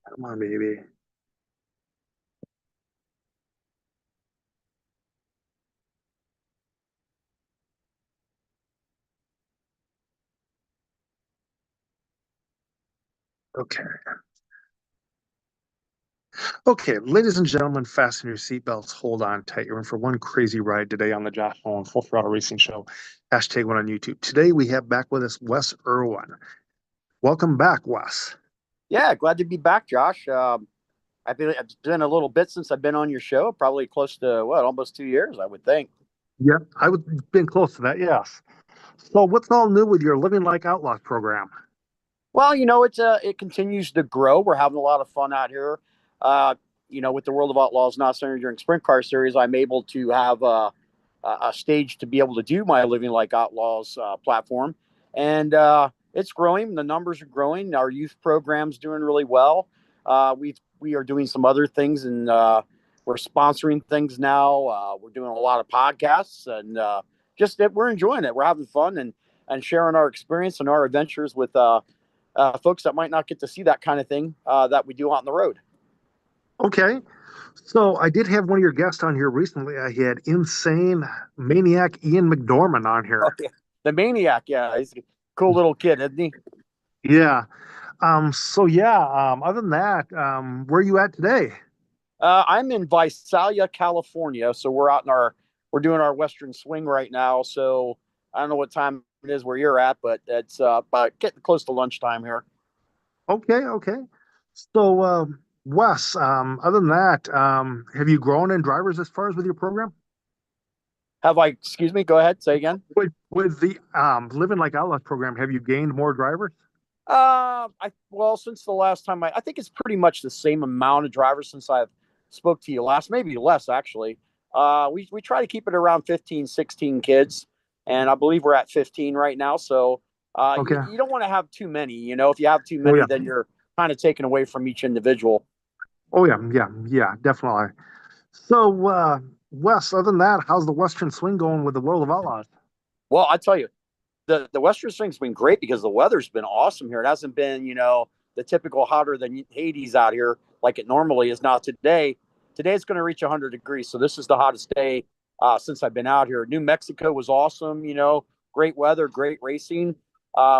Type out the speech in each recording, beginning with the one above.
Come on, baby. Okay. Okay, ladies and gentlemen, fasten your seatbelts. Hold on tight. You're in for one crazy ride today on the Josh Nolan Full Throttle Racing Show. Hashtag one on YouTube. Today we have back with us Wes Irwin. Welcome back, Wes. Yeah, glad to be back, Josh. It's been a little bit since I've been on your show, probably close to almost 2 years, I would think. Yep, I was been close to that, yes. So what's all new with your Living Like Outlaws program? Well, it continues to grow. We're having a lot of fun out here. Uh, with the World of Outlaws not centered during Sprint Car Series, I'm able to have a stage to be able to do my Living Like Outlaws platform, and it's growing. The numbers are growing. Our youth program's doing really well. We are doing some other things, and we're sponsoring things now. We're doing a lot of podcasts, and just that we're enjoying it. We're having fun and sharing our experience and our adventures with folks that might not get to see that kind of thing that we do out on the road. Okay. So I did have one of your guests on here recently. I had insane maniac Ian McDormand on here. Okay. The Maniac, yeah, he's a cool little kid, isn't he? Yeah. So yeah, other than that, where are you at today? I'm in Visalia, California, so we're doing our Western Swing right now. So I don't know what time it is where you're at, but it's about getting close to lunchtime here. Okay, okay. So, Wes, other than that, have you grown in drivers as far as with your program? Have I? Excuse me. Go ahead. Say again. With the Living Like Outlaws program, have you gained more drivers? Since the last time I think it's pretty much the same amount of drivers since I've spoke to you last, maybe less actually. We try to keep it around 15, 16 kids, and I believe we're at 15 right now. So Okay. you don't want to have too many. If you have too Oh many, yeah. then you're kind of taken away from each individual. Oh yeah. Yeah. Yeah. Definitely. So, Wes, other than that, how's the Western Swing going with the World of Outlaws? Well, I tell you, the Western Swing's been great because the weather's been awesome here. It hasn't been, the typical hotter than Hades out here like it normally is. Not today. Today it's going to reach 100 degrees, so this is the hottest day since I've been out here. New Mexico was awesome. Great weather, great racing.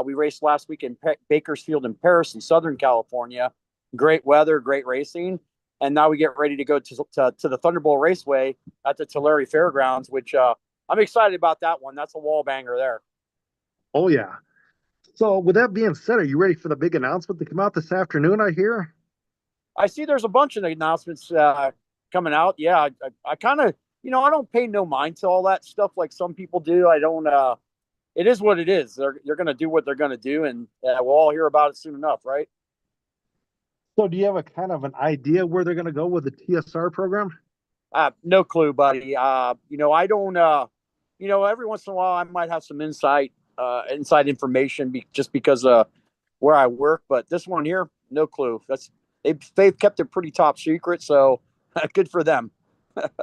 We raced last week in Bakersfield in Paris in Southern California. Great weather, great racing. And now we get ready to go to the Thunderbolt Raceway at the Tulare Fairgrounds, which I'm excited about that one. That's a wall banger there. Oh yeah. So, with that being said, are you ready for the big announcement to come out this afternoon? I hear. I see there's a bunch of announcements coming out. Yeah, I kind of, I don't pay no mind to all that stuff like some people do. I don't. It is what it is. They're going to do what they're going to do, and we'll all hear about it soon enough, right? So, do you have a kind of an idea where they're going to go with the TSR program? No clue, buddy. I don't. Every once in a while, I might have some inside information, just because where I work. But this one here, no clue. They've kept it pretty top secret, so good for them.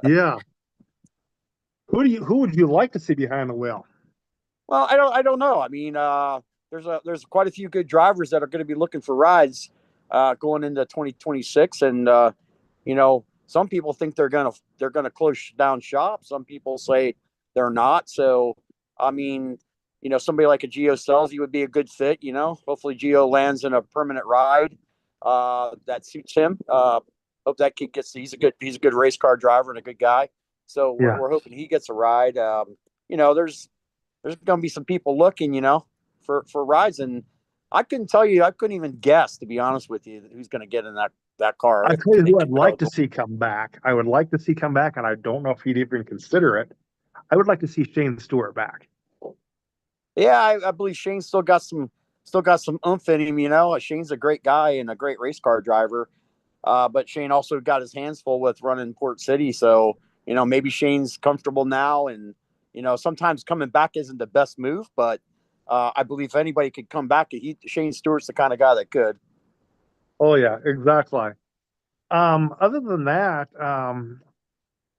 Yeah. Who would you like to see behind the wheel? Well, I don't know. I mean, there's quite a few good drivers that are going to be looking for rides going into 2026, and some people think they're gonna close down shop. Some people say they're not. So, I mean, somebody like a Geo Sells, would be a good fit. Hopefully Geo lands in a permanent ride that suits him. Hope that kid gets. He's a good race car driver and a good guy. So we're, Yeah. we're hoping he gets a ride. There's going to be some people looking, for rides, and I couldn't tell you. I couldn't even guess, to be honest with you, who's going to get in that car. I I tell you who think I'd like to see come back. I would like to see come back, and I don't know if he'd even consider it. I would like to see Shane Stewart back. Yeah, I believe Shane's still got some oomph in him. Shane's a great guy and a great race car driver. But Shane also got his hands full with running Port City, so maybe Shane's comfortable now, and sometimes coming back isn't the best move, but I believe if anybody could come back, Shane Stewart's the kind of guy that could. Oh yeah, exactly. Other than that,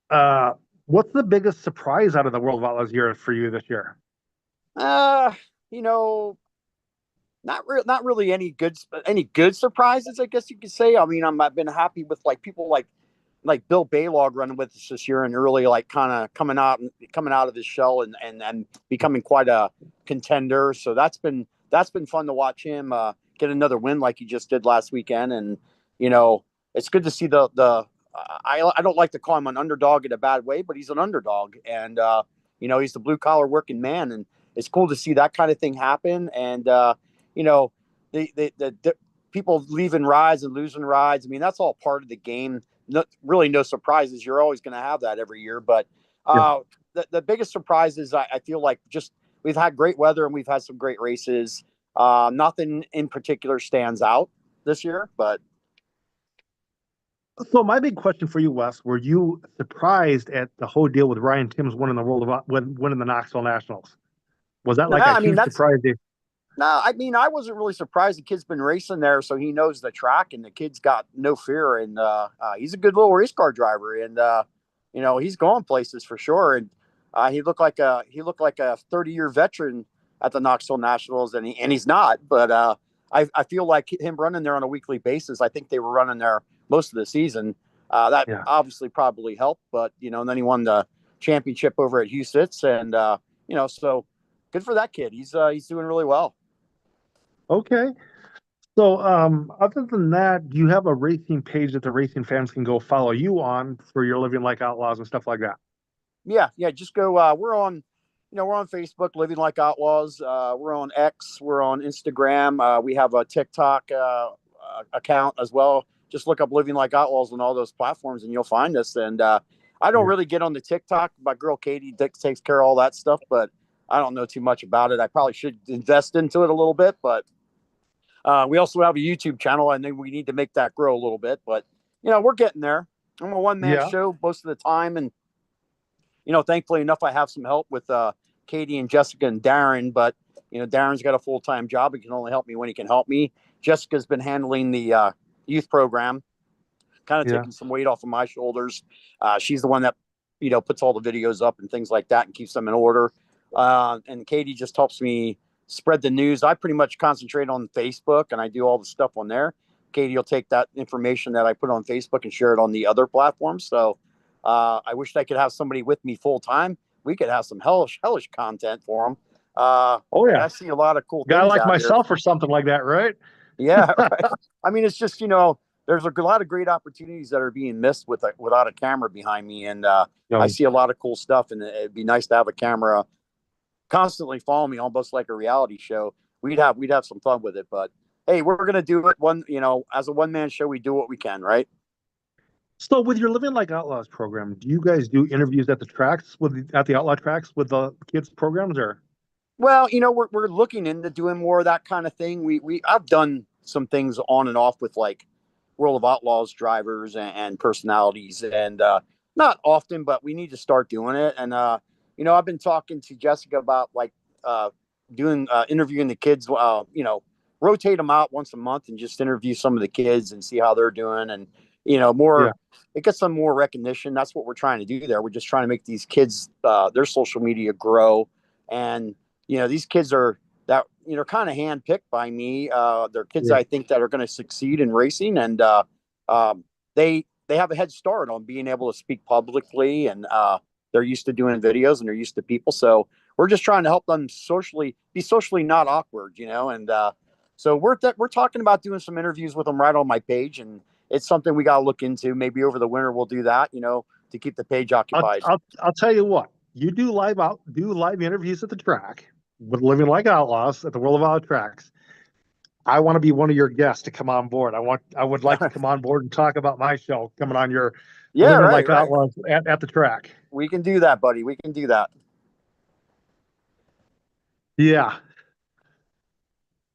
uh, what's the biggest surprise out of the World of Outlaws year for you this year? Uh, you know, not really any good surprises, I guess you could say. I mean, I've been happy with like people like Bill Baylog running with us this year and really like kind of coming out of his shell and becoming quite a contender. So that's been fun to watch him get another win like he just did last weekend. And you know, it's good to see the I don't like to call him an underdog in a bad way, but he's an underdog, and you know, he's the blue collar working man, and it's cool to see that kind of thing happen. And you know, the people leaving rides and losing rides. I mean, that's all part of the game. Really no surprises. You're always going to have that every year. But Yeah. the biggest surprise is I feel like just we've had great weather and we've had some great races. Nothing in particular stands out this year, but So my big question for you, Wes, were you surprised at the whole deal with Ryan Timms winning the winning the Knoxville Nationals? Was that no, like a I mean huge that's surprise? no, I mean I wasn't really surprised. The kid's been racing there, so he knows the track, and the kid's got no fear. And he's a good little race car driver, and you know, he's going places for sure. And he looked like a 30-year veteran at the Knoxville Nationals, and he's not. But I feel like him running there on a weekly basis. I think they were running there most of the season. That Yeah. obviously probably helped, but you know, and then he won the championship over at Houston, and you know, so good for that kid. He's doing really well. Okay. So, other than that, do you have a racing page that the racing fans can go follow you on for your Living Like Outlaws and stuff like that? Yeah. Just go. We're on, you know, we're on Facebook, Living Like Outlaws. We're on X. We're on Instagram. We have a TikTok account as well. Just look up Living Like Outlaws on all those platforms, and you'll find us. And I don't Yeah. really get on the TikTok. My girl Katie takes care of all that stuff, but I don't know too much about it. I probably should invest into it a little bit, but we also have a YouTube channel, and then we need to make that grow a little bit. But you know, we're getting there. I'm a one man Yeah. show most of the time, and you know, thankfully enough, I have some help with Katie and Jessica and Darren. But you know, Darren's got a full time job. He can only help me when he can help me. Jessica's been handling the youth program, kind of Yeah. taking some weight off of my shoulders. She's the one that you know puts all the videos up and things like that and keeps them in order. And Katie just helps me spread the news. I pretty much concentrate on Facebook and I do all the stuff on there. Katie will take that information that I put on Facebook and share it on the other platforms. So I wish I could have somebody with me full time. We could have some hellish content for them. Oh yeah. I see a lot of cool Guy things like out here. myself or something like that, right? Yeah, right. I mean, it's just, you know, there's a lot of great opportunities that are being missed without a camera behind me, and I Um, see a lot of cool stuff. And it'd be nice to have a camera constantly follow me, almost like a reality show. We'd have some fun with it. But hey, we're gonna do it one. You know, as a one man show, we do what we can, right? so with your Living Like Outlaws program, do you guys do interviews at the tracks at the outlaw tracks with the kids programs or? Well, you know, we're looking into doing more of that kind of thing. We I've done some things on and off with like World of Outlaws drivers and personalities, and not often, but we need to start doing it. And you know, I've been talking to Jessica about like uh, doing interviewing the kids. You know, rotate them out once a month and just interview some of the kids and see how they're doing, and you know, Yeah. more. It gets some more recognition. That's what we're trying to do there. We're just trying to make these kids their social media grow, and you know, these kids are that you know kind of handpicked by me. They're kids Yeah. I think that are going to succeed in racing, and um, they have a head start on being able to speak publicly, and they're used to doing videos and they're used to people. So we're just trying to help them be socially not awkward, you know. And so we're talking about doing some interviews with them right on my page, and it's something we got to look into. Maybe over the winter we'll do that, you know, to keep the page I'll, occupied. I'll, I'll tell you what, you do live interviews at the track with Living Like Outlaws at the World of Outlaw tracks. I want to be one of your guests to come on board. I would like to come on board and talk about my show coming on your Yeah, Living right, Like right. Outlaws at the track. We can do that, buddy. We can do that. Yeah.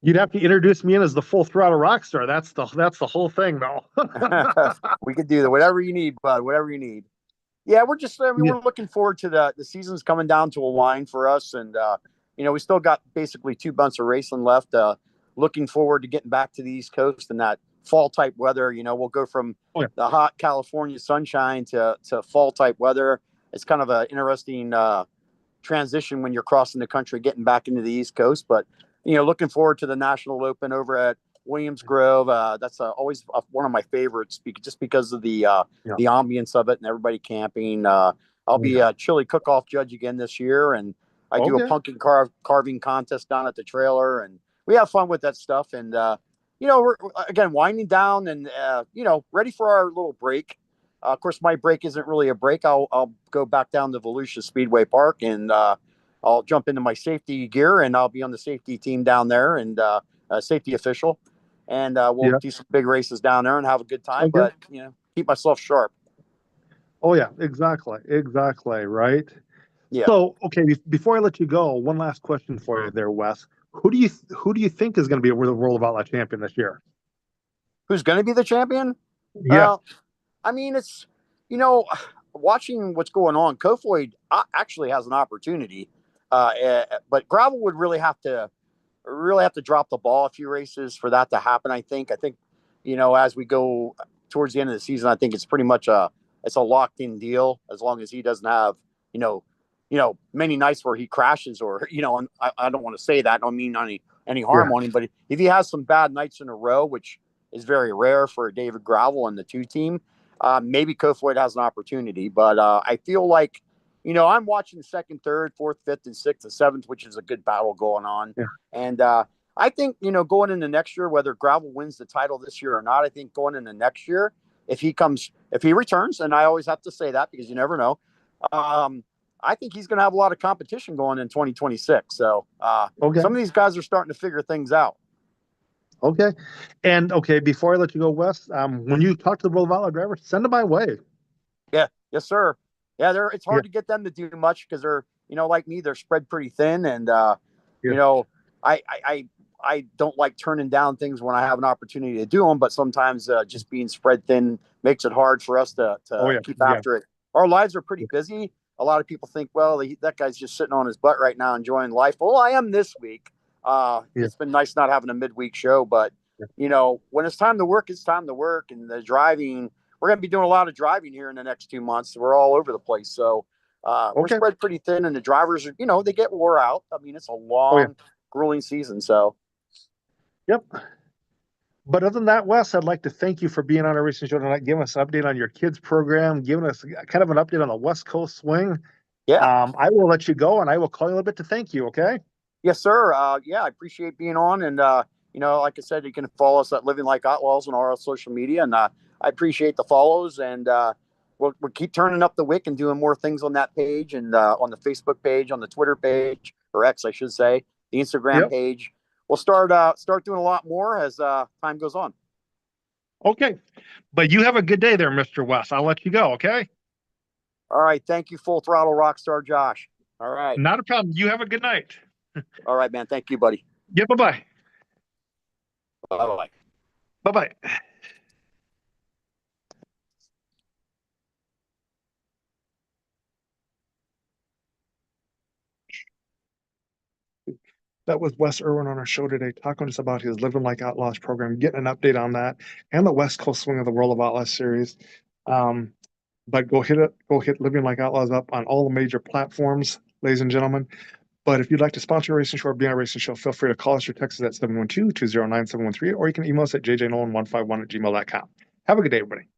You'd have to introduce me in as the full throttle rock star. That's the whole thing though. We could do that. Whatever you need, bud. Whatever you need. Yeah, we're just. I mean, Yeah. we're looking forward to the season's coming down to a wind for us, and you know, we still got basically 2 months of racing left. Looking forward to getting back to the East Coast and that fall type weather. You know, we'll go from Oh, yeah. the hot California sunshine to fall type weather. It's kind of an interesting transition when you're crossing the country, getting back into the East Coast. But looking forward to the National Open over at Williams Grove. That's always one of my favorites, just because of Yeah. the ambience of it and everybody camping. I'll be Yeah. a chili cook-off judge again this year, and I do a Okay. pumpkin carving contest down at the trailer, and we have fun with that stuff. And we're again winding down and ready for our little break. Of course, my break isn't really a break. I'll go back down to Volusia Speedway Park, and I'll jump into my safety gear, and I'll be on the safety team down there, and safety official, and we'll Yeah. do some big races down there and have a good time. Okay. But keep myself sharp. Oh yeah, exactly. Exactly. Right. Yeah. So, okay, before I let you go, one last question for you there, Wes. Who do you think is going to be the World of Outlaw champion this year? Who's going to be the champion? Yeah. I mean, it's you know, watching what's going on. Kofoid actually has an opportunity, but Gravel would really have to drop the ball a few races for that to happen. I think as we go towards the end of the season, I think it's pretty much a locked in deal as long as he doesn't have you know many nights where he crashes or and I don't want to say that. I don't mean any Yeah. harm on him, but if he has some bad nights in a row, which is very rare for David Gravel and the two team, maybe Kofoid has an opportunity. But I feel like I'm watching second, third, fourth, fifth, and sixth and seventh, which is a good battle going on. Yeah. And I think going into next year, whether Gravel wins the title this year or not, I think going into next year, if he returns, and I always have to say that because you never know. I think he's going to have a lot of competition going in 2026. So Okay. some of these guys are starting to figure things out. Okay. And okay, before I let you go, Wes, when you talk to the World of Outlaw drivers, send them my way. Yeah, yes, sir. Yeah, it's Yeah. hard to get them to do much because they're, like me, they're spread pretty thin, and Yeah. you know, I don't like turning down things when I have an opportunity to do them, but sometimes just being spread thin makes it hard for us to Oh yeah. keep Yeah. after it. Our lives are pretty busy. A lot of people think, well, that guy's just sitting on his butt right now enjoying life. Well, I am this week. Yeah. It's been nice not having a midweek show, but Yeah. when it's time to work, it's time to work, and the driving we're going to be doing a lot of driving here in the next 2 months. We're all over the place. So we're Okay. spread pretty thin, and the drivers are, they get wore out. I mean, it's a Oh yeah. long, grueling season. So, Yep. But other than that, Wes, I'd like to thank you for being on our racing show tonight, giving us an update on your kids' program, giving us kind of an update on the West Coast swing. yeah. I will let you go, and I will call you a little bit to thank you. Okay. Yes, sir. Yeah, I appreciate being on. And, like I said, you can follow us at Living Like Outlaws on our social media. And I appreciate the follows. And we'll keep turning up the wick and doing more things on that page and on the Facebook page, on the Twitter page, or X, I should say, the Instagram Yep. page. We'll start doing a lot more as time goes on. Okay. But you have a good day there, Mr. Wes. I'll let you go. Okay. All right. Thank you, Full Throttle Rockstar Josh. All right. Not a problem. You have a good night. All right, man. Thank you, buddy. Yeah. Bye bye. Bye-bye. Bye bye. That was Wes Irwin on our show today, talking to us about his Living Like Outlaws program, getting an update on that, and the West Coast Swing of the World of Outlaws series. But go hit Living Like Outlaws up on all the major platforms, ladies and gentlemen. But if you'd like to sponsor a racing show or be on a racing show, feel free to call us or text us at 712-209-713, or you can email us at jjnolan151@gmail.com. Have a good day, everybody.